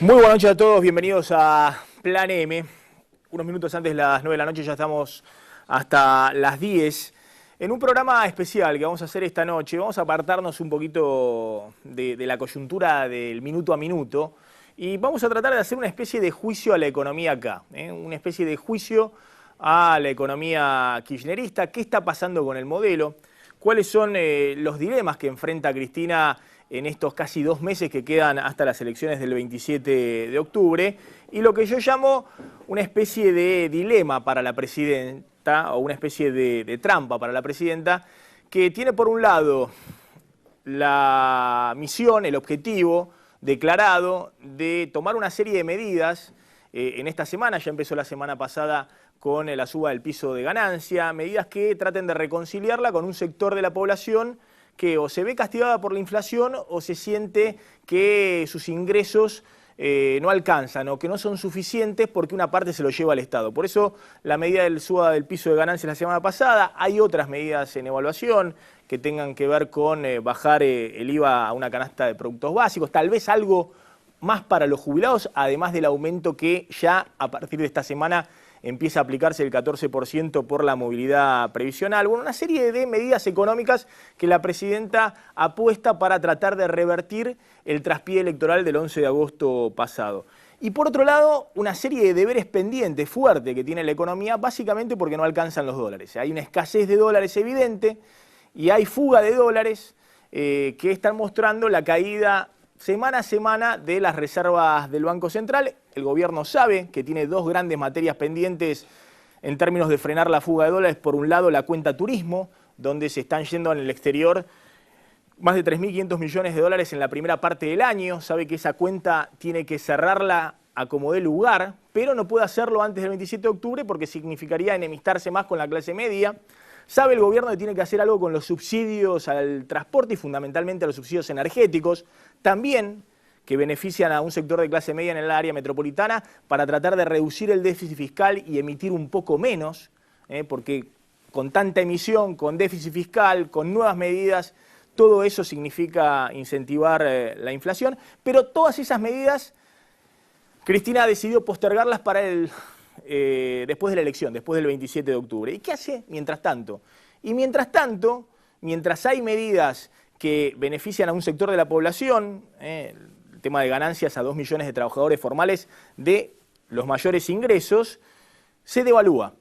Muy buenas noches a todos, bienvenidos a Plan M. Unos minutos antes de las 9 de la noche, ya estamos hasta las 10. En un programa especial que vamos a hacer esta noche, vamos a apartarnos un poquito de la coyuntura del minuto a minuto y vamos a tratar de hacer una especie de juicio a la economía acá, una especie de juicio a la economía kirchnerista. ¿Qué está pasando con el modelo? ¿Cuáles son los dilemas que enfrenta Cristina en estos casi 2 meses que quedan hasta las elecciones del 27 de octubre? Y lo que yo llamo una especie de dilema para la presidenta, o una especie de trampa para la presidenta, que tiene por un lado la misión, el objetivo declarado de tomar una serie de medidas en esta semana. Ya empezó la semana pasada con la suba del piso de ganancia, medidas que traten de reconciliarla con un sector de la población que o se ve castigada por la inflación o se siente que sus ingresos no alcanzan o que no son suficientes porque una parte se lo lleva al Estado. Por eso la medida del suba del piso de ganancias la semana pasada. Hay otras medidas en evaluación que tengan que ver con bajar el IVA a una canasta de productos básicos, tal vez algo más para los jubilados, además del aumento que ya a partir de esta semana empieza a aplicarse el 14% por la movilidad previsional. Bueno, una serie de medidas económicas que la presidenta apuesta para tratar de revertir el traspié electoral del 11 de agosto pasado. Y por otro lado, una serie de deberes pendientes fuertes que tiene la economía, básicamente porque no alcanzan los dólares. Hay una escasez de dólares evidente y hay fuga de dólares que están mostrando la caída semana a semana de las reservas del Banco Central. El gobierno sabe que tiene 2 grandes materias pendientes en términos de frenar la fuga de dólares. Por un lado, la cuenta turismo, donde se están yendo en el exterior más de 3.500 millones de dólares en la primera parte del año. Sabe que esa cuenta tiene que cerrarla a como dé lugar, pero no puede hacerlo antes del 27 de octubre porque significaría enemistarse más con la clase media. Sabe el gobierno que tiene que hacer algo con los subsidios al transporte y fundamentalmente a los subsidios energéticos, también que benefician a un sector de clase media en el área metropolitana para tratar de reducir el déficit fiscal y emitir un poco menos, porque con tanta emisión, con déficit fiscal, con nuevas medidas, todo eso significa incentivar la inflación. Pero todas esas medidas, Cristina ha decidido postergarlas para después de la elección, después del 27 de octubre. ¿Y qué hace mientras tanto? Y mientras tanto, mientras hay medidas que benefician a un sector de la población, el tema de ganancias a 2 millones de trabajadores formales de los mayores ingresos, se devalúa.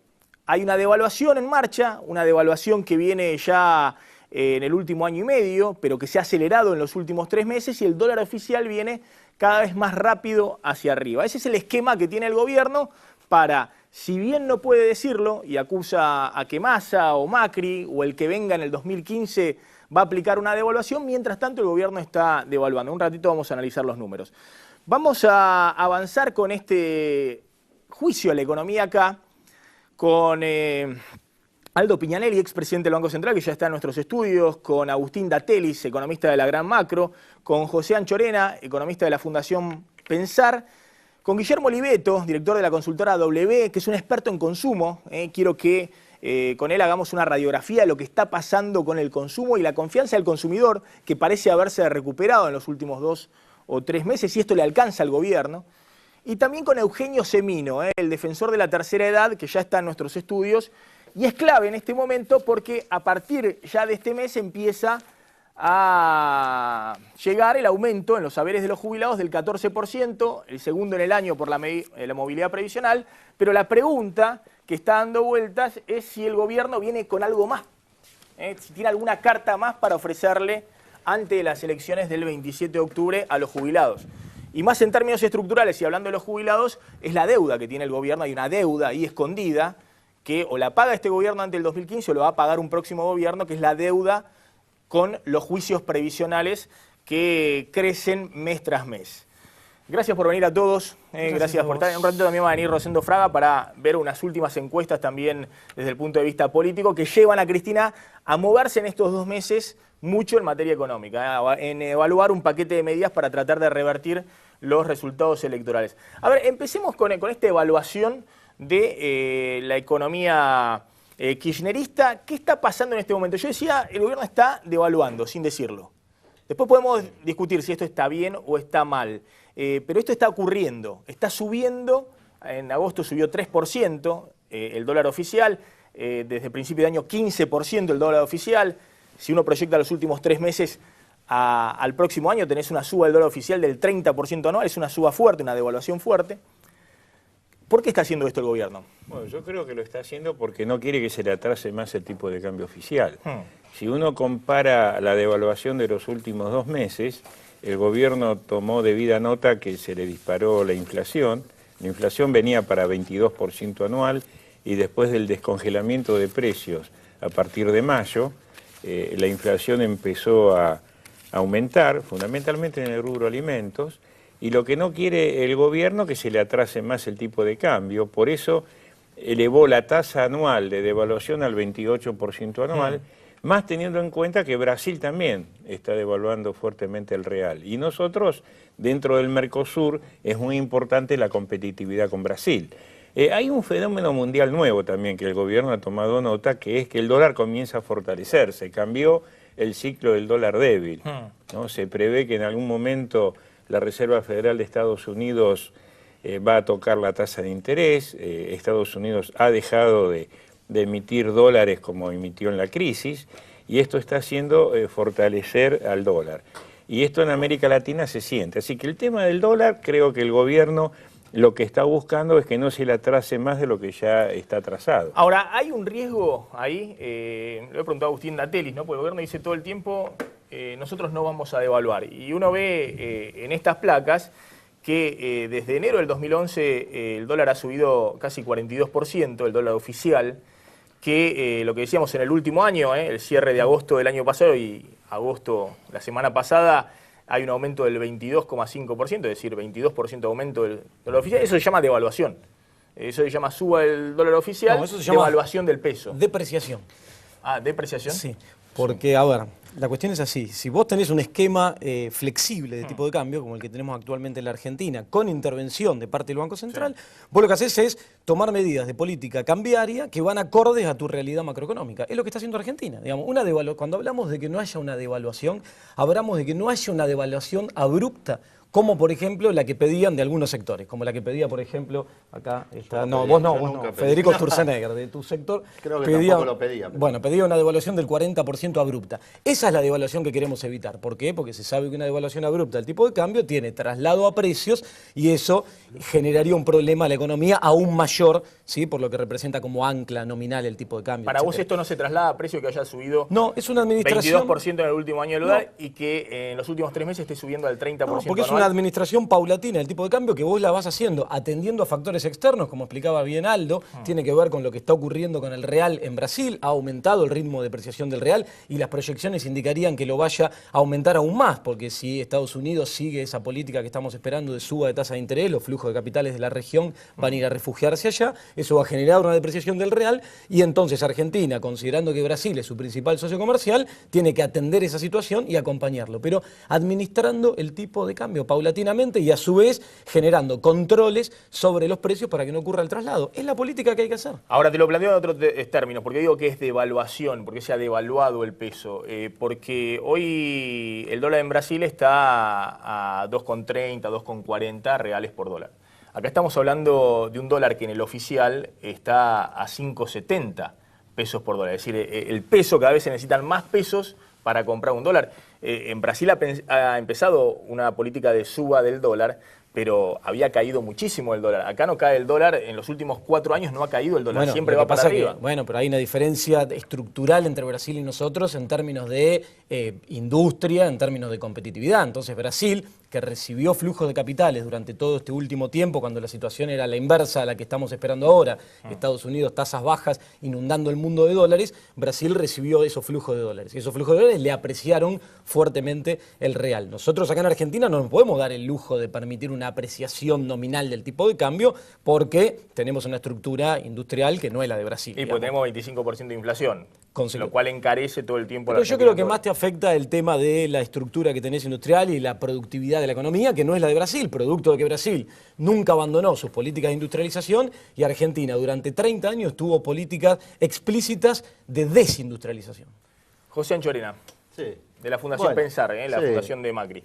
Hay una devaluación en marcha, una devaluación que viene ya en el último año y medio, pero que se ha acelerado en los últimos 3 meses y el dólar oficial viene cada vez más rápido hacia arriba. Ese es el esquema que tiene el gobierno para, si bien no puede decirlo y acusa a que Massa o Macri o el que venga en el 2015 va a aplicar una devaluación, mientras tanto el gobierno está devaluando. Un ratito vamos a analizar los números. Vamos a avanzar con este juicio a la economía acá, con Aldo Piñanelli, expresidente del Banco Central, que ya está en nuestros estudios, con Agustín Datelis, economista de la Gran Macro, con José Anchorena, economista de la Fundación Pensar, con Guillermo Oliveto, director de la consultora W, que es un experto en consumo. Quiero que con él hagamos una radiografía de lo que está pasando con el consumo y la confianza del consumidor, que parece haberse recuperado en los últimos 2 o 3 meses, y esto le alcanza al gobierno. Y también con Eugenio Semino, el defensor de la tercera edad, que ya está en nuestros estudios, y es clave en este momento porque a partir ya de este mes empieza a llegar el aumento en los saberes de los jubilados del 14%, el segundo en el año por la movilidad previsional, pero la pregunta que está dando vueltas es si el gobierno viene con algo más, si tiene alguna carta más para ofrecerle ante las elecciones del 27 de octubre a los jubilados. Y más en términos estructurales, y hablando de los jubilados, es la deuda que tiene el gobierno. Hay una deuda ahí escondida que o la paga este gobierno ante el 2015 o lo va a pagar un próximo gobierno, que es la deuda con los juicios previsionales que crecen mes tras mes. Gracias por venir a todos, gracias por estar. En un ratito también va a venir Rosendo Fraga para ver unas últimas encuestas también desde el punto de vista político que llevan a Cristina a moverse en estos 2 meses mucho en materia económica, en evaluar un paquete de medidas para tratar de revertir los resultados electorales. A ver, empecemos con esta evaluación de la economía kirchnerista. ¿Qué está pasando en este momento? Yo decía, el gobierno está devaluando, sin decirlo. Después podemos discutir si esto está bien o está mal, pero esto está ocurriendo, está subiendo, en agosto subió 3% el dólar oficial, desde principio de año 15% el dólar oficial. Si uno proyecta los últimos 3 meses al próximo año, tenés una suba del dólar oficial del 30% anual, es una suba fuerte, una devaluación fuerte. ¿Por qué está haciendo esto el gobierno? Bueno, yo creo que lo está haciendo porque no quiere que se le atrase más el tipo de cambio oficial. Si uno compara la devaluación de los últimos 2 meses, el gobierno tomó debida nota que se le disparó la inflación. La inflación venía para 22% anual y después del descongelamiento de precios a partir de mayo, la inflación empezó a aumentar, fundamentalmente en el rubro alimentos, y lo que no quiere el gobierno es que se le atrase más el tipo de cambio, por eso elevó la tasa anual de devaluación al 28% anual, más teniendo en cuenta que Brasil también está devaluando fuertemente el real. Y nosotros, dentro del Mercosur, es muy importante la competitividad con Brasil. Hay un fenómeno mundial nuevo también que el gobierno ha tomado nota, que es que el dólar comienza a fortalecerse. Cambió el ciclo del dólar débil, ¿no? Se prevé que en algún momento la Reserva Federal de Estados Unidos va a tocar la tasa de interés. Estados Unidos ha dejado de emitir dólares como emitió en la crisis, y esto está haciendo fortalecer al dólar. Y esto en América Latina se siente. Así que el tema del dólar, creo que el gobierno lo que está buscando es que no se le atrase más de lo que ya está atrasado. Ahora, ¿hay un riesgo ahí? Lo he preguntado a Agustín Datelis, ¿no? Porque el gobierno dice todo el tiempo, nosotros no vamos a devaluar. Y uno ve en estas placas que desde enero del 2011 el dólar ha subido casi 42%, el dólar oficial, que lo que decíamos en el último año, el cierre de agosto del año pasado y agosto la semana pasada, hay un aumento del 22,5%, es decir, 22% de aumento del dólar oficial. Eso se llama devaluación. Eso se llama suba el dólar oficial, no, eso se llama devaluación del peso. Depreciación. Ah, ¿depreciación? Sí, porque, a ver, la cuestión es así. Si vos tenés un esquema flexible de tipo de cambio, como el que tenemos actualmente en la Argentina, con intervención de parte del Banco Central, vos lo que haces es tomar medidas de política cambiaria que van acordes a tu realidad macroeconómica. Es lo que está haciendo Argentina. Digamos, cuando hablamos de que no haya una devaluación, hablamos de que no haya una devaluación abrupta, como por ejemplo la que pedían de algunos sectores, como la que pedía, por ejemplo, acá está, vos no, Federico Sturzenegger, de tu sector. Creo que tampoco lo pedía. Pero... Bueno, pedía una devaluación del 40% abrupta. Esa es la devaluación que queremos evitar. ¿Por qué? Porque se sabe que una devaluación abrupta del tipo de cambio tiene traslado a precios y eso generaría un problema a la economía aún mayor, ¿sí? Por lo que representa como ancla nominal el tipo de cambio. Para vos esto no se traslada a precio que haya subido no, es una administración 22% en el último año del dólar y que en los últimos 3 meses esté subiendo al 30%. No, porque es una administración paulatina del tipo de cambio que vos la vas haciendo atendiendo a factores externos, como explicaba bien Aldo, tiene que ver con lo que está ocurriendo con el real en Brasil, ha aumentado el ritmo de depreciación del real y las proyecciones indicarían que lo vaya a aumentar aún más, porque si Estados Unidos sigue esa política que estamos esperando de suba de tasa de interés, los flujos de capitales de la región van a ir a refugiarse allá, eso va a generar una depreciación del real y entonces Argentina, considerando que Brasil es su principal socio comercial, tiene que atender esa situación y acompañarlo, pero administrando el tipo de cambio paulatinamente y a su vez generando controles sobre los precios para que no ocurra el traslado. Es la política que hay que hacer. Ahora te lo planteo en otros términos, porque digo que es devaluación, porque se ha devaluado el peso, porque hoy el dólar en Brasil está a 2,30, 2,40 reales por dólar. Acá estamos hablando de un dólar que en el oficial está a 5,70 pesos por dólar. Es decir, el peso cada vez se necesitan más pesos para comprar un dólar. En Brasil ha empezado una política de suba del dólar, pero había caído muchísimo el dólar. Acá no cae el dólar, en los últimos 4 años no ha caído el dólar, bueno, siempre va para arriba. Bueno, pero hay una diferencia estructural entre Brasil y nosotros en términos de industria, en términos de competitividad. Entonces Brasil, que recibió flujos de capitales durante todo este último tiempo, cuando la situación era la inversa a la que estamos esperando ahora, Estados Unidos, tasas bajas, inundando el mundo de dólares, Brasil recibió esos flujos de dólares. Y esos flujos de dólares le apreciaron fuertemente el real. Nosotros acá en Argentina no nos podemos dar el lujo de permitir una apreciación nominal del tipo de cambio porque tenemos una estructura industrial que no es la de Brasil. Y pues tenemos 25% de inflación, lo cual encarece todo el tiempo. Pero yo creo que más te afecta el tema de la estructura que tenés industrial y la productividad de la economía, que no es la de Brasil, producto de que Brasil nunca abandonó sus políticas de industrialización y Argentina durante 30 años tuvo políticas explícitas de desindustrialización. José Anchorena. Sí. de la Fundación Pensar, la fundación de Macri.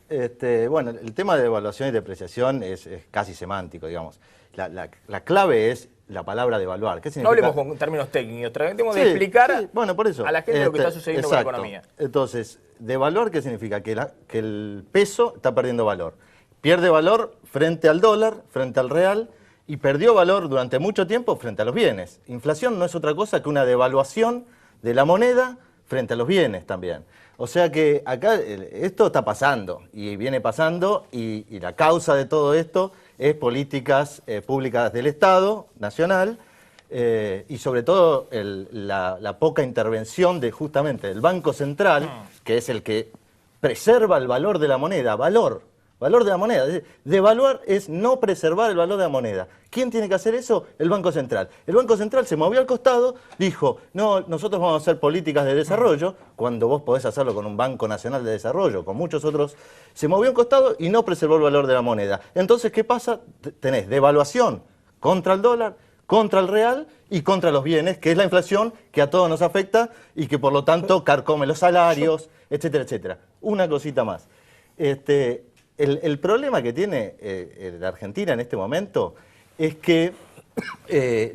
Bueno, el tema de devaluación y depreciación es casi semántico, digamos. La clave es la palabra devaluar. ¿Qué significa? No hablemos con términos técnicos, tratemos de explicar bueno, por eso, a la gente lo que está sucediendo con la economía. Entonces, devaluar, ¿qué significa? Que el peso está perdiendo valor. Pierde valor frente al dólar, frente al real, y perdió valor durante mucho tiempo frente a los bienes. Inflación no es otra cosa que una devaluación de la moneda frente a los bienes también. O sea que acá esto está pasando y viene pasando y la causa de todo esto es políticas públicas del Estado nacional y sobre todo la poca intervención de justamente del Banco Central, que es el que preserva el valor de la moneda, valor de la moneda. Devaluar es no preservar el valor de la moneda. ¿Quién tiene que hacer eso? El Banco Central. El Banco Central se movió al costado, dijo, no, nosotros vamos a hacer políticas de desarrollo, cuando vos podés hacerlo con un Banco Nacional de Desarrollo, con muchos otros. Se movió al costado y no preservó el valor de la moneda. Entonces, ¿qué pasa? Tenés devaluación contra el dólar, contra el real y contra los bienes, que es la inflación que a todos nos afecta y que por lo tanto carcome los salarios, etcétera, etcétera. Una cosita más. El problema que tiene la Argentina en este momento es que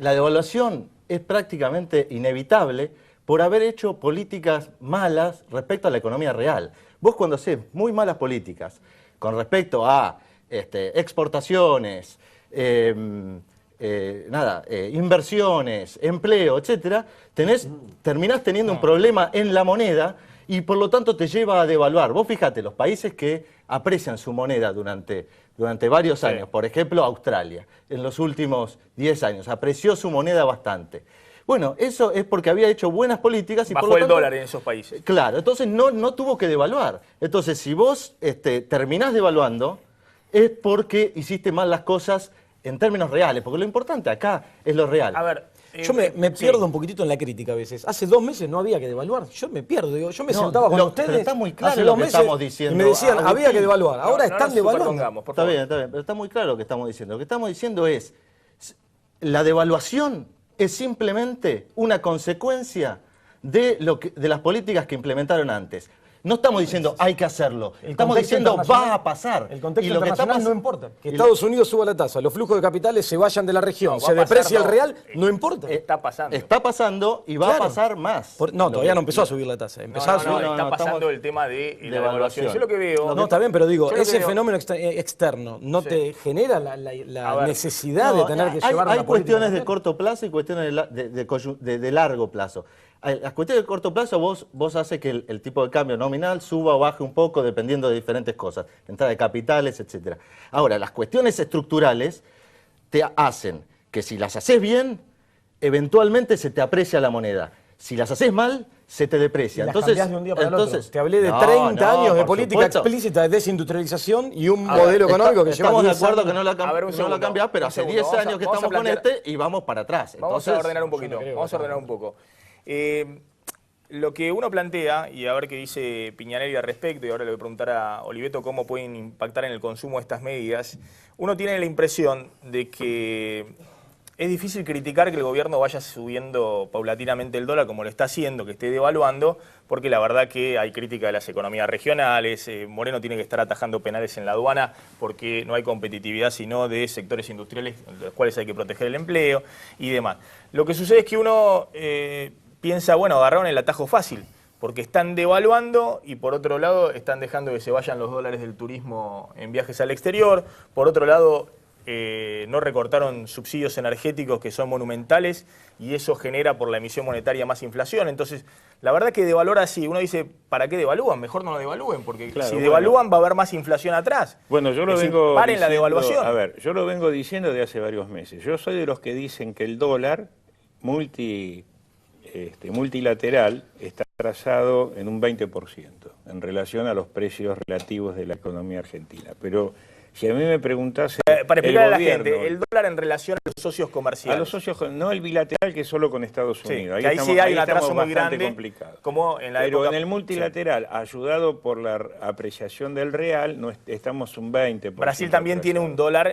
la devaluación es prácticamente inevitable por haber hecho políticas malas respecto a la economía real. Vos cuando hacés muy malas políticas con respecto a exportaciones, inversiones, empleo, etcétera, terminás teniendo un problema en la moneda y por lo tanto te lleva a devaluar. Vos fíjate, los países que aprecian su moneda durante varios años, por ejemplo Australia, en los últimos 10 años, apreció su moneda bastante. Bueno, eso es porque había hecho buenas políticas y bajó por lo tanto, el dólar en esos países. Claro, entonces no tuvo que devaluar. Entonces, si vos terminás devaluando, es porque hiciste mal las cosas en términos reales, porque lo importante acá es lo real. A ver, yo me pierdo un poquitito en la crítica a veces. Hace 2 meses no había que devaluar. Yo me pierdo. Digo, yo me sentaba con ustedes pero está muy claro hace lo 2 que meses estamos diciendo, y me decían, Agustín. había que devaluar. Ahora no están nos devaluando. superpongamos, por Está favor. bien, pero está muy claro lo que estamos diciendo. Lo que estamos diciendo es, la devaluación es simplemente una consecuencia de las políticas que implementaron antes. No estamos diciendo hay que hacerlo, estamos diciendo va a pasar. El contexto y lo que internacional está no importa. Que Estados Unidos suba la tasa, los flujos de capitales se vayan de la región, No, se va a deprecia pasar, el no. real, no importa. Está pasando. Está pasando y va Claro. a pasar más. No, todavía no empezó a subir la tasa. Empezó a subir. Está pasando estamos el tema de la evaluación. devaluación. Yo lo que veo... No, está bien, pero digo, yo lo que ese veo- fenómeno externo no te genera la A ver, necesidad de tener que hay, llevar hay una política cuestiones de monetaria. corto plazo y cuestiones de largo plazo. Las cuestiones de corto plazo vos hace que el tipo de cambio nominal suba o baje un poco dependiendo de diferentes cosas, entrada de capitales, etc. Ahora, las cuestiones estructurales te hacen que si las haces bien, eventualmente se te aprecia la moneda. Si las haces mal, se te deprecia. Y las Entonces, cambiás de un día para el otro. Te hablé de no, 30 años de por política supuesto. explícita de desindustrialización y un modelo económico que lleva Estamos de 10 acuerdo años. que no la, A ver, un segundo, cambiás, pero un hace segundo. 10 Vamos a- años que vamos a estamos con plantear- y vamos para atrás. Vamos a Entonces, ordenar un poquito. Vamos a ordenar un poco. Lo que uno plantea, y a ver qué dice Piñanelli al respecto, y ahora le voy a preguntar a Oliveto cómo pueden impactar en el consumo estas medidas, uno tiene la impresión de que es difícil criticar que el gobierno vaya subiendo paulatinamente el dólar como lo está haciendo, que esté devaluando, porque la verdad que hay crítica de las economías regionales, Moreno tiene que estar atajando penales en la aduana porque no hay competitividad sino de sectores industriales en los cuales hay que proteger el empleo y demás. Lo que sucede es que uno piensa, bueno, agarraron el atajo fácil, porque están devaluando y por otro lado están dejando que se vayan los dólares del turismo en viajes al exterior, por otro lado no recortaron subsidios energéticos que son monumentales y eso genera por la emisión monetaria más inflación. Entonces, la verdad que devaluar así, uno dice, ¿para qué devalúan? Mejor no lo devalúen, porque Claro, si bueno. devalúan va a haber más inflación atrás. Bueno, yo lo Es decir, vengo paren la diciendo- devaluación. A ver, yo lo vengo diciendo de hace varios meses. Yo soy de los que dicen que el dólar multilateral está atrasado en un 20% en relación a los precios relativos de la economía argentina. Pero si a mí me preguntase Para explicar a la gobierno, gente, el dólar en relación a los socios comerciales. a los socios, no el bilateral que es solo con Estados Sí, Unidos. que ahí sí hay un atraso estamos muy bastante grande, complicados. como en la Pero época... en el multilateral, ayudado por la apreciación del real, estamos un 20%. Brasil también tiene un dólar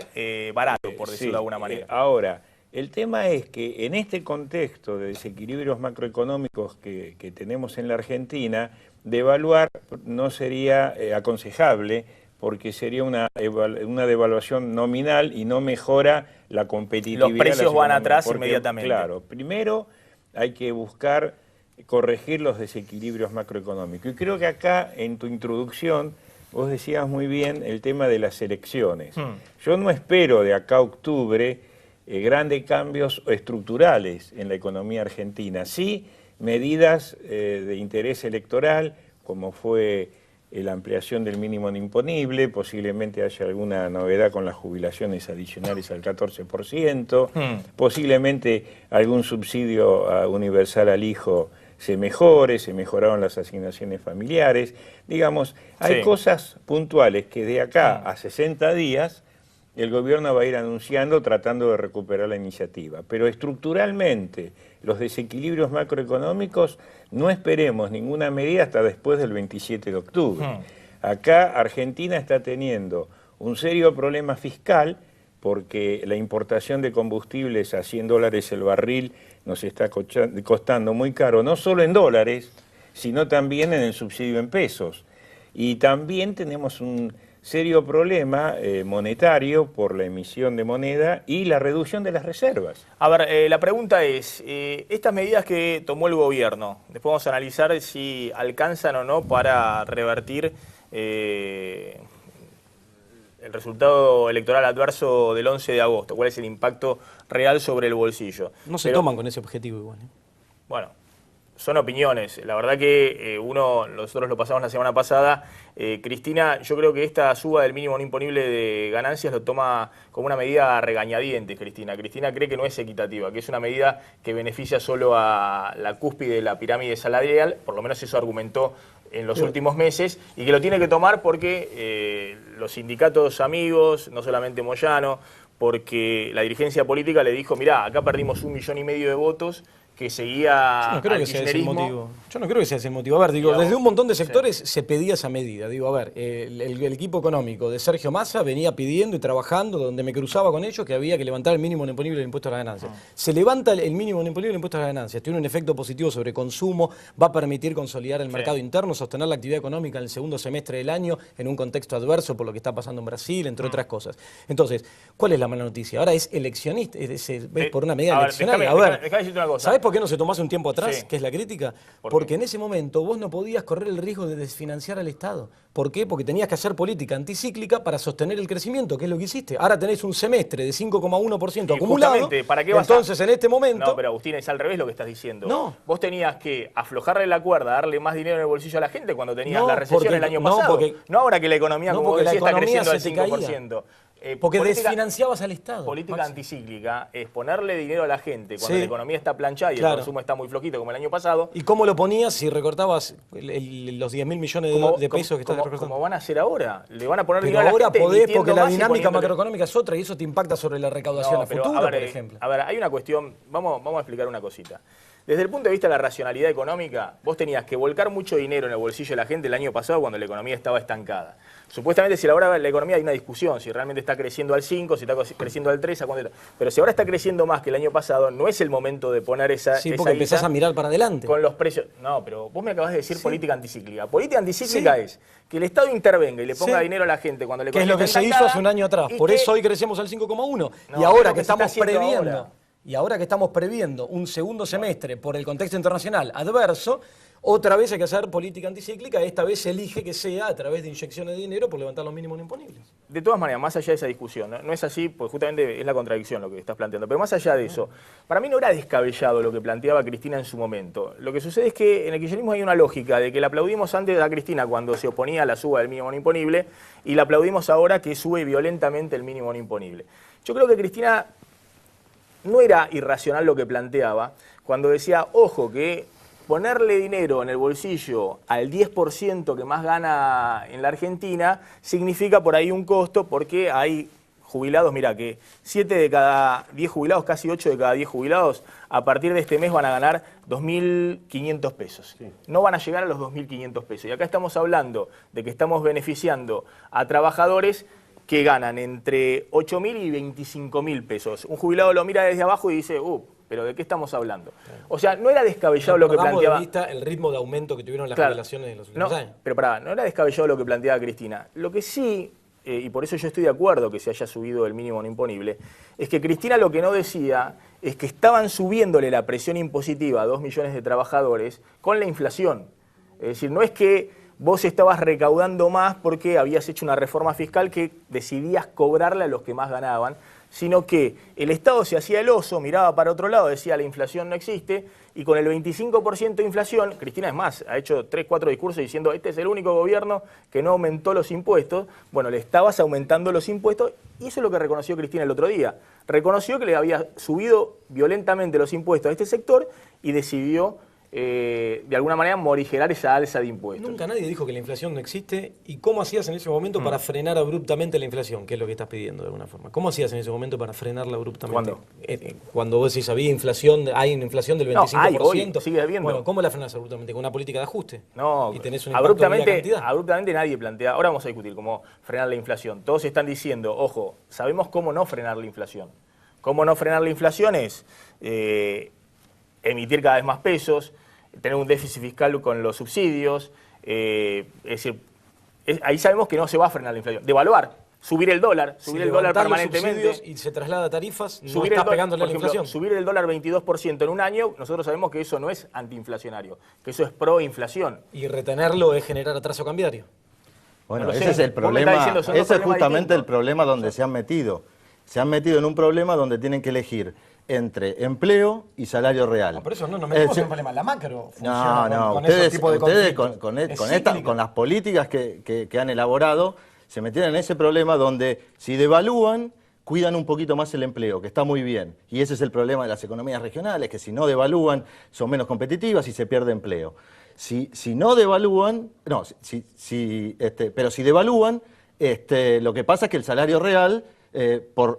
barato, por decirlo Sí, de alguna manera. Ahora, el tema es que en este contexto de desequilibrios macroeconómicos que tenemos en la Argentina, devaluar no sería aconsejable, porque sería una devaluación nominal y no mejora la competitividad. Los precios van atrás porque, inmediatamente. Claro, primero hay que buscar corregir los desequilibrios macroeconómicos. Y creo que acá, en tu introducción, vos decías muy bien el tema de las elecciones. Yo no espero de acá a octubre grandes cambios estructurales en la economía argentina. Sí, medidas de interés electoral, como fue la ampliación del mínimo imponible, posiblemente haya alguna novedad con las jubilaciones adicionales al 14%, posiblemente algún subsidio universal al hijo se mejoraron las asignaciones familiares. Digamos, hay cosas puntuales que de acá a 60 días el gobierno va a ir anunciando tratando de recuperar la iniciativa. Pero estructuralmente, los desequilibrios macroeconómicos, no esperemos ninguna medida hasta después del 27 de octubre. Acá Argentina está teniendo un serio problema fiscal porque la importación de combustibles a $100 el barril nos está costando muy caro, no solo en dólares, sino también en el subsidio en pesos. Y también tenemos un serio problema monetario por la emisión de moneda y la reducción de las reservas. A ver, la pregunta es, estas medidas que tomó el gobierno, después vamos a analizar si alcanzan o no para revertir el resultado electoral adverso del 11 de agosto. ¿Cuál es el impacto real sobre el bolsillo? No se toman con ese objetivo igual. Bueno, son opiniones. La verdad que nosotros lo pasamos la semana pasada. Cristina, yo creo que esta suba del mínimo no imponible de ganancias lo toma como una medida a regañadientes, Cristina. Cristina cree que no es equitativa, que es una medida que beneficia solo a la cúspide de la pirámide salarial, por lo menos eso argumentó en los últimos meses, y que lo tiene que tomar porque los sindicatos amigos, no solamente Moyano, porque la dirigencia política le dijo, mirá, acá perdimos 1,5 millones de votos, que seguía Yo no creo que sea ese el motivo. Yo no creo que sea ese el motivo. A ver, digo, desde un montón de sectores se pedía esa medida. Digo, a ver, el equipo económico de Sergio Massa venía pidiendo y trabajando, donde me cruzaba con ellos, que había que levantar el mínimo no imponible del impuesto a las ganancias. Se levanta el mínimo no imponible del impuesto a las ganancias, tiene un efecto positivo sobre consumo, va a permitir consolidar el mercado interno, sostener la actividad económica en el segundo semestre del año, en un contexto adverso por lo que está pasando en Brasil, entre otras cosas. Entonces, ¿cuál es la mala noticia? Ahora es eleccionista, es por una medida eleccionaria. Déjame decirte una cosa. ¿Sabés por qué no se tomó hace un tiempo atrás, que es la crítica? Porque en ese momento vos no podías correr el riesgo de desfinanciar al Estado. ¿Por qué? Porque tenías que hacer política anticíclica para sostener el crecimiento, que es lo que hiciste. Ahora tenés un semestre de 5,1% acumulado. ¿Para qué vas entonces, en este momento... No, pero Agustín, es al revés lo que estás diciendo. No. Vos tenías que aflojarle la cuerda, darle más dinero en el bolsillo a la gente cuando tenías la recesión el año pasado. No ahora que la economía, como vos decís, está creciendo al 5%. Porque desfinanciabas al Estado. Política anticíclica es ponerle dinero a la gente cuando la economía está planchada y el consumo está muy flojito como el año pasado. ¿Y cómo lo ponías si recortabas los 10.000 millones de pesos que estás recortando? Como van a hacer ahora. Le van a poner dinero a la gente. Pero ahora podés, porque la dinámica macroeconómica es otra y eso te impacta sobre la recaudación a futuro, por ejemplo. A ver, hay una cuestión, vamos a explicar una cosita. Desde el punto de vista de la racionalidad económica, vos tenías que volcar mucho dinero en el bolsillo de la gente el año pasado cuando la economía estaba estancada. Supuestamente si ahora la economía hay una discusión, si realmente está creciendo al 5, si está creciendo al 3, ¿a cuánto está? Pero si ahora está creciendo más que el año pasado, no es el momento de poner esa... Sí, porque empezás a mirar para adelante. Con los precios... No, pero vos me acabás de decir política anticíclica. Política anticíclica es que el Estado intervenga y le ponga dinero a la gente cuando la economía está estancada. Que es lo que se hizo hace un año atrás. Por eso hoy crecemos al 5,1. Y ahora que estamos previendo... Y ahora que estamos previendo un segundo semestre por el contexto internacional adverso, otra vez hay que hacer política anticíclica. Esta vez se elige que sea a través de inyecciones de dinero por levantar los mínimos imponibles. De todas maneras, más allá de esa discusión, no es así, pues justamente es la contradicción lo que estás planteando. Pero más allá de eso, para mí no era descabellado lo que planteaba Cristina en su momento. Lo que sucede es que en el kirchnerismo hay una lógica de que la aplaudimos antes a Cristina cuando se oponía a la suba del mínimo no imponible y la aplaudimos ahora que sube violentamente el mínimo no imponible. Yo creo que Cristina... no era irracional lo que planteaba cuando decía, ojo, que ponerle dinero en el bolsillo al 10% que más gana en la Argentina significa por ahí un costo porque hay jubilados, mira que 7 de cada 10 jubilados, casi 8 de cada 10 jubilados, a partir de este mes van a ganar 2.500 pesos. Sí. No van a llegar a los 2.500 pesos. Y acá estamos hablando de que estamos beneficiando a trabajadores que ganan entre 8.000 y 25.000 pesos. Un jubilado lo mira desde abajo y dice, pero ¿de qué estamos hablando? O sea, no era descabellado lo que planteaba... de vista el ritmo de aumento que tuvieron las Claro, jubilaciones en los últimos años. Pero pará, no era descabellado lo que planteaba Cristina. Lo que sí, y por eso yo estoy de acuerdo que se haya subido el mínimo no imponible, es que Cristina lo que no decía es que estaban subiéndole la presión impositiva a 2 millones de trabajadores con la inflación. Es decir, no es que vos estabas recaudando más porque habías hecho una reforma fiscal que decidías cobrarle a los que más ganaban, sino que el Estado se hacía el oso, miraba para otro lado, decía la inflación no existe, y con el 25% de inflación, Cristina es más, ha hecho 3, 4 discursos diciendo este es el único gobierno que no aumentó los impuestos. Bueno, le estabas aumentando los impuestos y eso es lo que reconoció Cristina el otro día. Reconoció que le había subido violentamente los impuestos a este sector y decidió de alguna manera morigerar esa alza de impuestos. Nunca nadie dijo que la inflación no existe. ¿Y cómo hacías en ese momento para frenar abruptamente la inflación? Que es lo que estás pidiendo de alguna forma. ¿Cómo hacías en ese momento para frenarla abruptamente? ¿Cuándo? Cuando vos decís había inflación, hay una inflación del 25%. No, hay, hoy sigue habiendo. Bueno, ¿cómo la frenás abruptamente? ¿Con una política de ajuste? No, y tenés un impacto en la cantidad. abruptamente nadie plantea. Ahora vamos a discutir cómo frenar la inflación. Todos están diciendo, ojo, sabemos cómo no frenar la inflación. ¿Cómo no frenar la inflación? Es emitir cada vez más pesos, tener un déficit fiscal con los subsidios, es decir, ahí sabemos que no se va a frenar la inflación. Devaluar, subir el dólar permanentemente. Y se traslada a tarifas, no subir está el pegándole a la ejemplo, inflación. subir el dólar 22% en un año, nosotros sabemos que eso no es antiinflacionario, que eso es proinflación. Y retenerlo es generar atraso cambiario. Bueno, No lo ese sé. es el Vos me problema, estás diciendo, son dos ese es problemas justamente distintos. el problema donde se han metido. Se han metido en un problema donde tienen que elegir entre empleo y salario real. No, por eso no nos metemos en un problema. La macro funciona No, con ustedes, esos tipos de ustedes conflictos. con las políticas que han elaborado se metieron en ese problema donde si devalúan, cuidan un poquito más el empleo, que está muy bien. Y ese es el problema de las economías regionales, que si no devalúan son menos competitivas y se pierde empleo. Si no devalúan, pero si devalúan, lo que pasa es que el salario real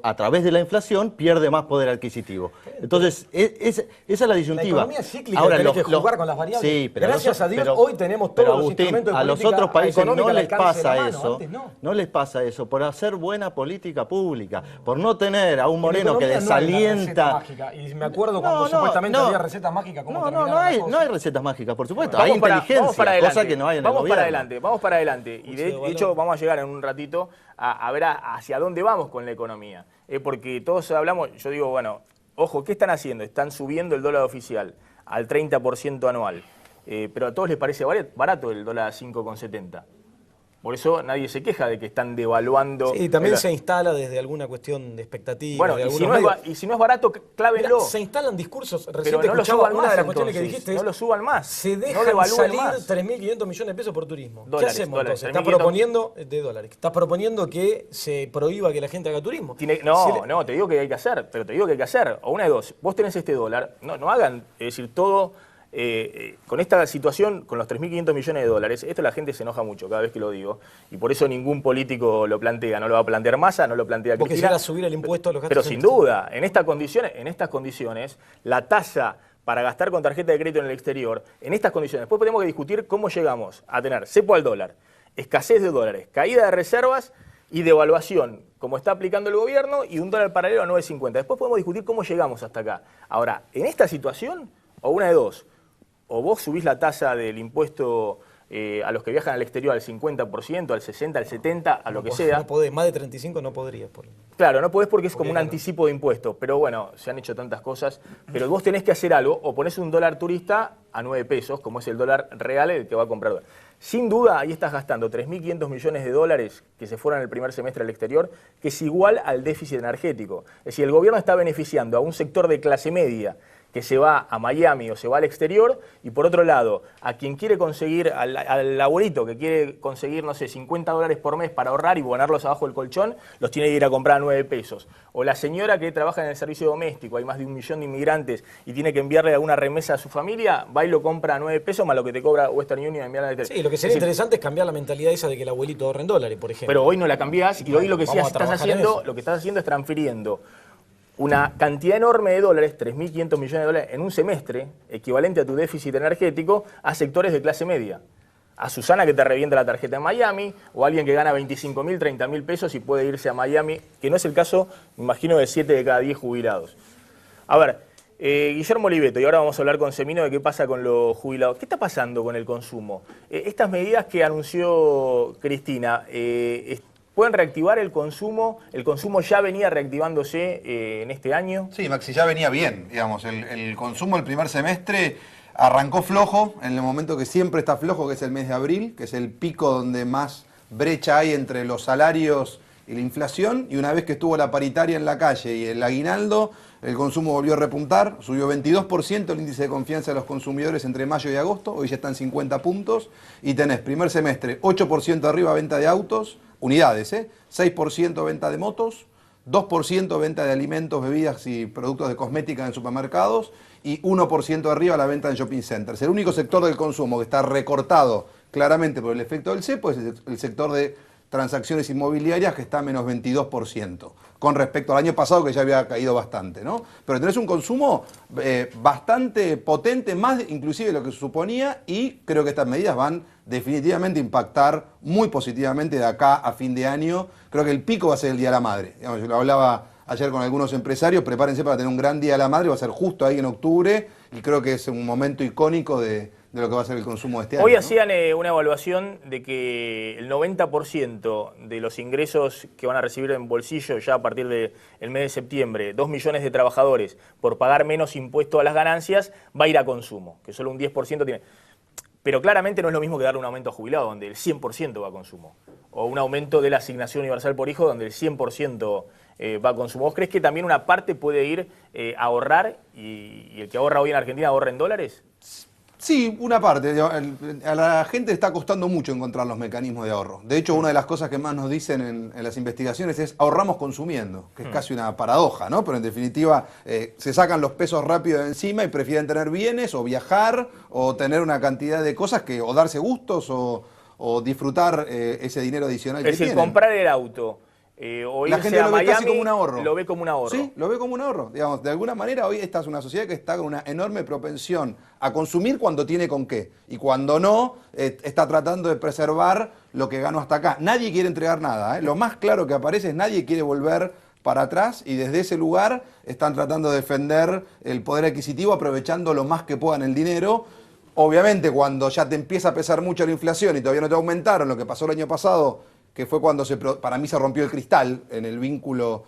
a través de la inflación pierde más poder adquisitivo. Entonces, esa es la disyuntiva. La economía es cíclica, ahora, tenés que jugar con las variables. Sí, pero gracias a Dios, hoy tenemos todos los Agustín, instrumentos de a los política otros países económica no al les alcance de la pasa mano, eso. antes no. No les pasa eso por hacer buena política pública, por no tener a un En Moreno que economía no hay una desalienta. receta mágica. Y me acuerdo cuando supuestamente había recetas mágicas. No hay recetas mágicas, por supuesto. Bueno, hay inteligencia, cosa que no hay en el gobierno. Vamos para adelante. Y de hecho vamos a llegar en un ratito a ver hacia dónde vamos con la economía. Porque todos hablamos, yo digo, bueno, ojo, ¿qué están haciendo? Están subiendo el dólar oficial al 30% anual. Pero a todos les parece barato el dólar a 5,70. Por eso nadie se queja de que están devaluando. Sí, también se instala desde alguna cuestión de expectativa. Bueno, de y si no es barato, clávenlo. Se instalan discursos. Pero Recién no lo escuchaba suban una más, de las cuestiones que entonces. dijiste. No lo suban más. Se No dejan devalúen salir más. 3.500 millones de pesos por turismo. Dólares, ¿Qué hacemos dólares, entonces? 3.500 proponiendo de dólares. Estás proponiendo que se prohíba que la gente haga turismo. No, te digo que hay que hacer, pero te digo que hay que hacer. O una de dos, vos tenés este dólar, no hagan, es decir, todo, con esta situación, con los 3.500 millones de dólares, esto la gente se enoja mucho cada vez que lo digo, y por eso ningún político lo plantea, no lo va a plantear Massa, no lo plantea Cristina. Vos quisieras subir el impuesto a los gastos. Pero sin duda, en estas condiciones, la tasa para gastar con tarjeta de crédito en el exterior, en estas condiciones, después tenemos que discutir cómo llegamos a tener cepo al dólar, escasez de dólares, caída de reservas y devaluación, como está aplicando el gobierno, y un dólar paralelo a 9.50. Después podemos discutir cómo llegamos hasta acá. Ahora, en esta situación, o una de dos, o vos subís la tasa del impuesto a los que viajan al exterior al 50%, al 60%, al 70%, a lo que sea. No podés, más de 35 no podrías. Claro, no podés porque es como un anticipo de impuestos. Pero bueno, se han hecho tantas cosas. Pero vos tenés que hacer algo, o ponés un dólar turista a 9 pesos, como es el dólar real el que va a comprar dólar. Sin duda, ahí estás gastando 3.500 millones de dólares que se fueron el primer semestre al exterior, que es igual al déficit energético. Es decir, el gobierno está beneficiando a un sector de clase media que se va a Miami o se va al exterior, y por otro lado, a quien quiere conseguir, al abuelito que quiere conseguir, no sé, 50 dólares por mes para ahorrar y ponerlos abajo del colchón, los tiene que ir a comprar a 9 pesos. O la señora que trabaja en el servicio doméstico, hay más de 1 millón de inmigrantes y tiene que enviarle alguna remesa a su familia, va y lo compra a 9 pesos más lo que te cobra Western Union enviarla al exterior. Sí, lo que sería interesante es cambiar la mentalidad esa de que el abuelito ahorra en dólares, por ejemplo. Pero hoy no la cambiás y hoy lo que Vamos a estás trabajar en haciendo, eso. lo que estás haciendo es transfiriendo una cantidad enorme de dólares, 3.500 millones de dólares en un semestre, equivalente a tu déficit energético, a sectores de clase media. A Susana que te revienta la tarjeta en Miami, o a alguien que gana 25.000, 30.000 pesos y puede irse a Miami, que no es el caso, me imagino, de 7 de cada 10 jubilados. A ver, Guillermo Oliveto, y ahora vamos a hablar con Semino de qué pasa con los jubilados. ¿Qué está pasando con el consumo? Estas medidas que anunció Cristina, ¿pueden reactivar el consumo? ¿El consumo ya venía reactivándose en este año? Sí, Maxi, ya venía bien, digamos, el consumo el primer semestre arrancó flojo, en el momento que siempre está flojo, que es el mes de abril, que es el pico donde más brecha hay entre los salarios y la inflación, y una vez que estuvo la paritaria en la calle y el aguinaldo, el consumo volvió a repuntar, subió 22% el índice de confianza de los consumidores entre mayo y agosto, hoy ya están 50 puntos, y tenés primer semestre 8% arriba venta de autos, unidades, 6% venta de motos, 2% venta de alimentos, bebidas y productos de cosmética en supermercados, y 1% arriba la venta en shopping centers. El único sector del consumo que está recortado claramente por el efecto del cepo es el sector de transacciones inmobiliarias, que está a menos 22%, con respecto al año pasado, que ya había caído bastante, ¿no? Pero tenés un consumo bastante potente, más inclusive de lo que se suponía, y creo que estas medidas van definitivamente a impactar muy positivamente de acá a fin de año. Creo que el pico va a ser el Día de la Madre. Digamos, yo lo hablaba ayer con algunos empresarios, prepárense para tener un gran Día de la Madre, va a ser justo ahí en octubre, y creo que es un momento icónico de lo que va a ser el consumo de este año. Hoy ¿no? hacían una evaluación de que el 90% de los ingresos que van a recibir en bolsillo ya a partir del mes de septiembre, 2 millones de trabajadores, por pagar menos impuesto a las ganancias, va a ir a consumo, que solo un 10% tiene. Pero claramente no es lo mismo que darle un aumento a jubilado, donde el 100% va a consumo. O un aumento de la asignación universal por hijo, donde el 100% va a consumo. ¿Vos crees que también una parte puede ir a ahorrar y el que ahorra hoy en Argentina ahorra en dólares? Sí, una parte. A la gente está costando mucho encontrar los mecanismos de ahorro. De hecho, una de las cosas que más nos dicen en las investigaciones es ahorramos consumiendo, que es casi una paradoja, ¿no? Pero en definitiva se sacan los pesos rápido de encima y prefieren tener bienes o viajar o tener una cantidad de cosas que o darse gustos o disfrutar ese dinero adicional que Es decir, tienen. comprar el auto. O La irse gente a lo ve Miami, casi como un ahorro. lo ve como un ahorro. Sí, lo ve como un ahorro. Digamos, de alguna manera hoy esta es una sociedad que está con una enorme propensión a consumir cuando tiene con qué. Y cuando no, está tratando de preservar lo que ganó hasta acá. Nadie quiere entregar nada. Lo más claro que aparece es nadie quiere volver para atrás, y desde ese lugar están tratando de defender el poder adquisitivo, aprovechando lo más que puedan el dinero. Obviamente, cuando ya te empieza a pesar mucho la inflación y todavía no te aumentaron, lo que pasó el año pasado, que fue cuando para mí se rompió el cristal en el vínculo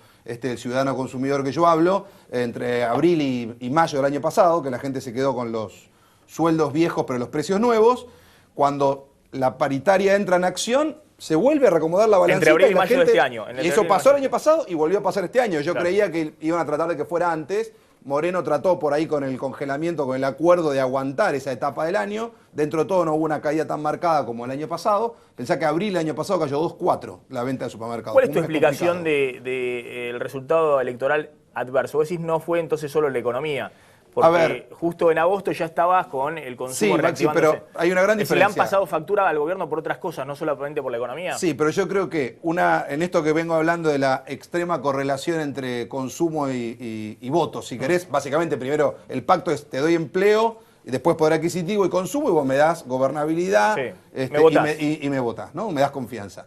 ciudadano consumidor que yo hablo, entre abril y mayo del año pasado, que la gente se quedó con los sueldos viejos pero los precios nuevos. Cuando la paritaria entra en acción, se vuelve a reacomodar la balancita. Entre abril y la mayo de gente, este año. Y eso pasó el año pasado y volvió a pasar este año. Yo Claro. creía que iban a tratar de que fuera antes. Moreno trató por ahí con el congelamiento, con el acuerdo de aguantar esa etapa del año. Dentro de todo no hubo una caída tan marcada como el año pasado. Pensá que abril del año pasado cayó 2,4 la venta de supermercados. ¿Cuál es tu Un mes explicación complicado. del resultado electoral adverso? Vos decís, no fue entonces solo la economía. Porque A ver. justo en agosto ya estabas con el consumo Sí, Maxi, reactivándose. pero hay una gran Es decir, le han diferencia. pasado factura al gobierno por otras cosas, no solamente por la economía. Sí, pero yo creo que en esto que vengo hablando de la extrema correlación entre consumo y votos, si querés, básicamente primero el pacto es te doy empleo, y después poder adquisitivo y consumo, y vos me das gobernabilidad Sí, me votás. y me votás, ¿no? Me das confianza.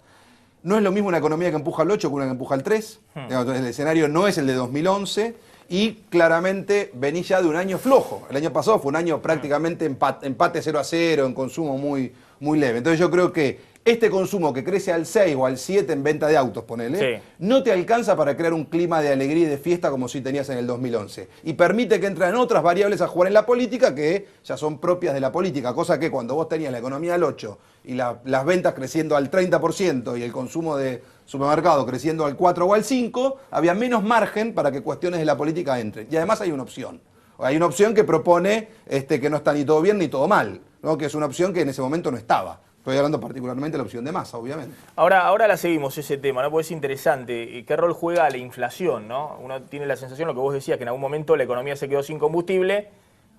No es lo mismo una economía que empuja al 8 que una que empuja al 3. Entonces, el escenario no es el de 2011 y claramente venís ya de un año flojo. El año pasado fue un año prácticamente empate 0-0, en consumo muy, muy leve. Entonces yo creo que este consumo que crece al 6 o al 7 en venta de autos, ponele, Sí. no te alcanza para crear un clima de alegría y de fiesta como si tenías en el 2011. Y permite que entren otras variables a jugar en la política que ya son propias de la política, cosa que cuando vos tenías la economía al 8 y las ventas creciendo al 30% y el consumo de supermercado creciendo al 4 o al 5, había menos margen para que cuestiones de la política entren. Y además hay una opción. Hay una opción que propone que no está ni todo bien ni todo mal, ¿no? Que es una opción que en ese momento no estaba. Estoy hablando particularmente de la opción de Massa, obviamente. Ahora la seguimos ese tema, ¿no? Porque es interesante. ¿Qué rol juega la inflación, no? Uno tiene la sensación, lo que vos decías, que en algún momento la economía se quedó sin combustible,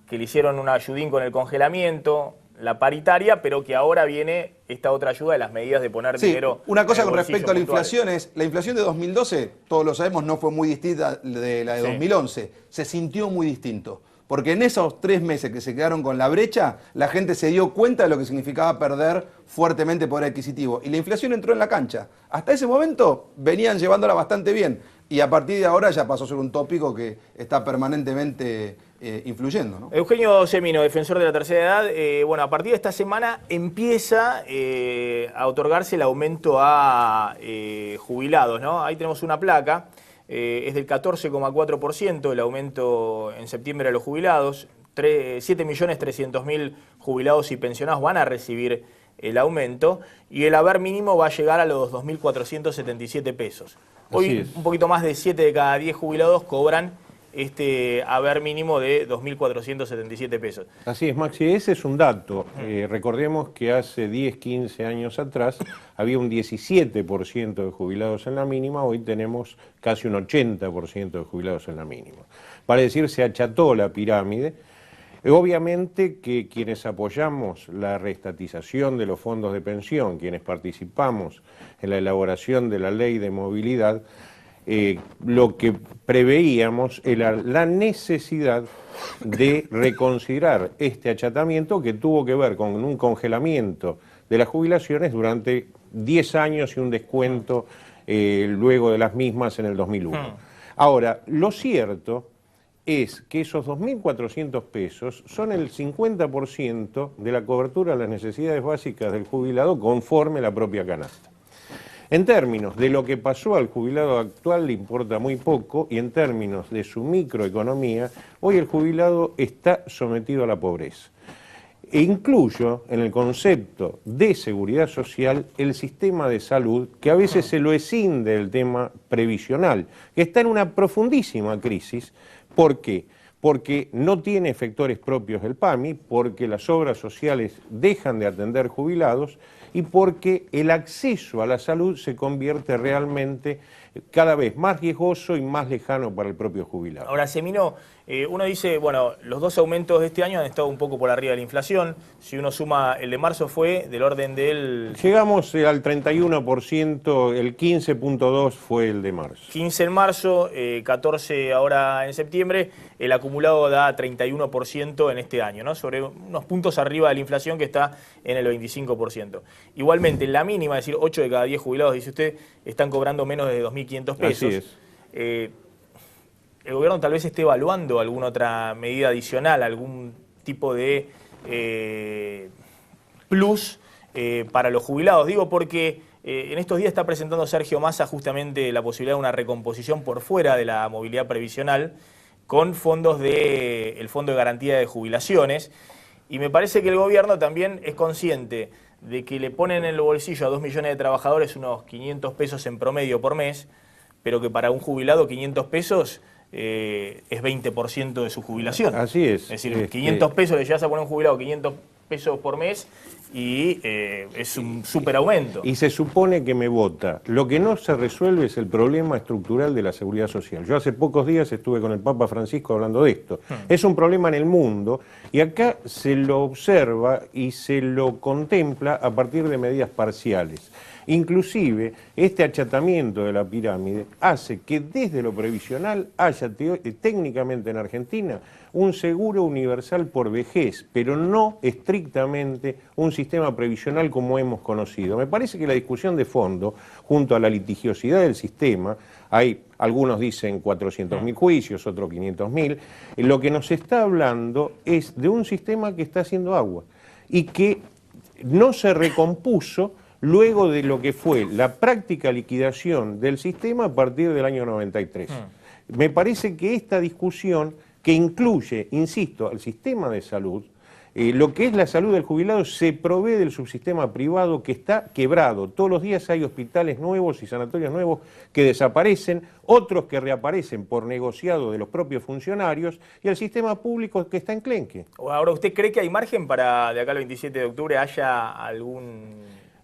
que le hicieron un ayudín con el congelamiento, la paritaria, pero que ahora viene esta otra ayuda de las medidas de poner Sí, dinero. una cosa en el con bolsillo respecto a la puntuales. inflación es, la inflación de 2012, todos lo sabemos, no fue muy distinta de la de Sí. 2011. Se sintió muy distinto. Porque en esos 3 meses que se quedaron con la brecha, la gente se dio cuenta de lo que significaba perder fuertemente poder adquisitivo. Y la inflación entró en la cancha. Hasta ese momento venían llevándola bastante bien. Y a partir de ahora ya pasó a ser un tópico que está permanentemente influyendo, ¿no? Eugenio Semino, defensor de la tercera edad, bueno, a partir de esta semana empieza a otorgarse el aumento a jubilados, ¿no? Ahí tenemos una placa, es del 14,4% el aumento en septiembre a los jubilados, 7.300.000 jubilados y pensionados van a recibir el aumento y el haber mínimo va a llegar a los 2.477 pesos. Hoy un poquito más de 7 de cada 10 jubilados cobran este haber mínimo de 2.477 pesos. Así es, Maxi, ese es un dato. Recordemos que hace 10, 15 años atrás había un 17% de jubilados en la mínima, hoy tenemos casi un 80% de jubilados en la mínima. Vale decir, se acható la pirámide. Obviamente que quienes apoyamos la reestatización de los fondos de pensión, quienes participamos en la elaboración de la ley de movilidad, lo que preveíamos era la necesidad de reconsiderar este achatamiento que tuvo que ver con un congelamiento de las jubilaciones durante 10 años y un descuento luego de las mismas en el 2001. Ahora, lo cierto es que esos 2.400 pesos son el 50% de la cobertura de las necesidades básicas del jubilado conforme la propia canasta. En términos de lo que pasó al jubilado actual le importa muy poco y en términos de su microeconomía, hoy el jubilado está sometido a la pobreza. E incluyo en el concepto de seguridad social el sistema de salud, que a veces se lo escinde del tema previsional, que está en una profundísima crisis. ¿Por qué? Porque no tiene efectores propios del PAMI, porque las obras sociales dejan de atender jubilados y porque el acceso a la salud se convierte realmente cada vez más riesgoso y más lejano para el propio jubilado. Ahora, Semino, uno dice, bueno, los dos aumentos de este año han estado un poco por arriba de la inflación. Si uno suma, el de marzo fue del orden del... Llegamos al 31%, el 15.2 fue el de marzo. 15 en marzo, 14 ahora en septiembre, el acumulado da 31% en este año, ¿no? Sobre unos puntos arriba de la inflación que está en el 25%. Igualmente, en la mínima, es decir, 8 de cada 10 jubilados, dice usted, están cobrando menos de 2.500 pesos. Así es. El gobierno tal vez esté evaluando alguna otra medida adicional, algún tipo de plus para los jubilados. Digo porque en estos días está presentando Sergio Massa justamente la posibilidad de una recomposición por fuera de la movilidad previsional con fondos del Fondo de Garantía de Jubilaciones. Y me parece que el gobierno también es consciente de que le ponen en el bolsillo a 2 millones de trabajadores unos 500 pesos en promedio por mes, pero que para un jubilado 500 pesos es 20% de su jubilación. Así es. Es decir, 500 pesos le llevas a poner a un jubilado 500 pesos por mes y es un súper aumento. Y se supone que me vota. Lo que no se resuelve es el problema estructural de la seguridad social. Yo hace pocos días estuve con el Papa Francisco hablando de esto. Es un problema en el mundo y acá se lo observa y se lo contempla a partir de medidas parciales. Inclusive, este achatamiento de la pirámide hace que desde lo previsional haya técnicamente en Argentina un seguro universal por vejez, pero no estrictamente un sistema previsional como hemos conocido. Me parece que la discusión de fondo, junto a la litigiosidad del sistema, hay algunos dicen 400.000 juicios, otros 500.000, lo que nos está hablando es de un sistema que está haciendo agua y que no se recompuso luego de lo que fue la práctica liquidación del sistema a partir del año 93. Me parece que esta discusión, que incluye, insisto, al sistema de salud, lo que es la salud del jubilado se provee del subsistema privado que está quebrado. Todos los días hay hospitales nuevos y sanatorios nuevos que desaparecen, otros que reaparecen por negociado de los propios funcionarios y el sistema público que está enclenque. Ahora, ¿usted cree que hay margen para de acá al 27 de octubre haya algún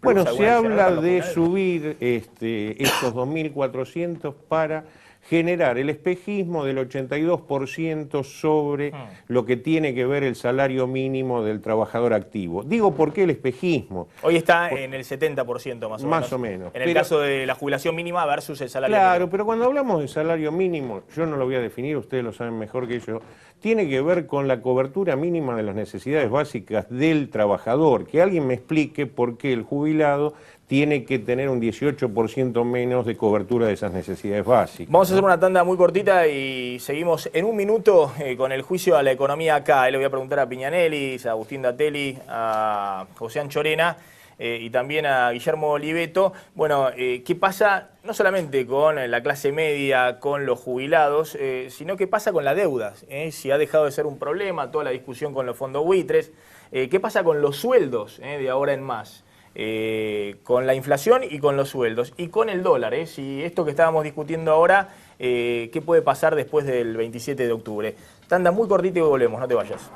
Bueno, plus se alguna habla adicional de para los subir estos 2.400 para generar el espejismo del 82% sobre lo que tiene que ver el salario mínimo del trabajador activo. Digo, ¿por qué el espejismo? Hoy está en el 70% más o menos. Más o menos. En el caso de la jubilación mínima versus el salario Claro, mínimo. pero cuando hablamos de salario mínimo, yo no lo voy a definir, ustedes lo saben mejor que yo, tiene que ver con la cobertura mínima de las necesidades básicas del trabajador. Que alguien me explique por qué el jubilado tiene que tener un 18% menos de cobertura de esas necesidades básicas. Vamos a hacer una tanda muy cortita y seguimos en un minuto con el juicio a la economía acá. Le voy a preguntar a Piñanelli, a Agustín Datelli, a José Anchorena y también a Guillermo Oliveto. Bueno, ¿qué pasa no solamente con la clase media, con los jubilados, sino qué pasa con la deuda? Si ha dejado de ser un problema, toda la discusión con los fondos buitres. ¿Qué pasa con los sueldos de ahora en más? Con la inflación y con los sueldos y con el dólar, si esto que estábamos discutiendo ahora, ¿qué puede pasar después del 27 de octubre? Tanda muy cortita y volvemos, no te vayas.